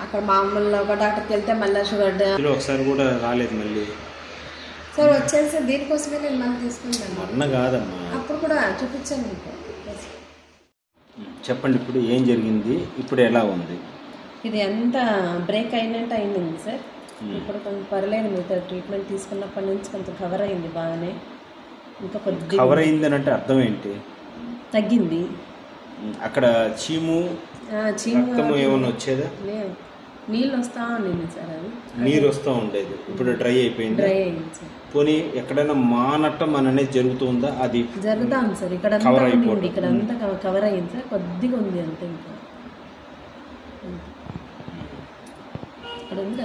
అక్కడ మామూలుగా ఒక డాక్టర్కి వెళ్తే మళ్ళీ షుగర్ ఒకసారి కూడా రాలేదు మళ్ళీ సార్ వచ్చేసి దీనికోసమే నేను మళ్ళీ తీసుకుంటాను అన్న కాదమ్మా అప్పుడు కూడా చూపించాను మీకు చెప్పండి ఇప్పుడు ఏం జరిగింది ఇప్పుడు ఎలా ఉంది ఇది అంతా బ్రేక్ అయినట్టు అయింది సార్ ఇప్పుడు కొంచెం పర్లేదు మీతో ట్రీట్మెంట్ తీసుకున్నప్పటి నుంచి కొంచెం కవర్ అయింది బాగానే ఇంకా కొద్దిగా కవర్ అయింది అంటే అర్థం ఏంటి తగ్గింది అక్కడ చీము రక్తము ఏమన్నా వచ్చేదా నీళ్ళు వస్తా ఉండింది సార్ అది నీరు వస్తూ ఉండేది ఇప్పుడు డ్రై అయిపోయింది డ్రై అయింది సార్ పోనీ ఎక్కడైనా మానటం అనేది జరుగుతుందా అది జరుగుతా ఉంది సార్ ఇక్కడ ఇక్కడ అంతా కవర్ అయింది సార్ కొద్దిగా ఉంది అంతే ఇంకా ఇక్కడ ఉంది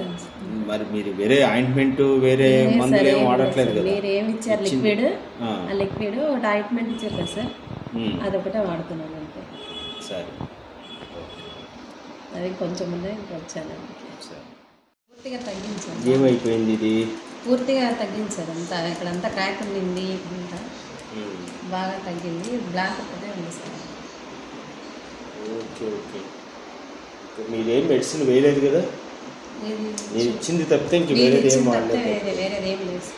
మరి మీరు వేరే ఆయింట్మెంట్ వేరే మందులు ఏం వాడట్లేదు కదా మీరు ఏమి ఇచ్చారు లిక్విడ్ ఆ లిక్విడ్ ఒకటి ఆయింట్మెంట్ ఇచ్చారు కదా సార్ అదొకటే వాడుతున్నాను అంతే సరే అది కొంచెం ముందే ఇంకా వచ్చాను పూర్తిగా తగ్గించాను ఏమైపోయింది ఇది పూర్తిగా తగ్గించారు అంతా ఇక్కడంతా క్రాక్ ఉండింది అంతా బాగా తగ్గింది బ్లాక్ ఒకటే ఉంది సార్ ఓకే ఓకే మీరేం మెడిసిన్ వేయలేదు కదా నేను ఇచ్చింది తప్పితే ఇంక వేరేది ఏం వాడలేదు వేరేది ఏం లేదు.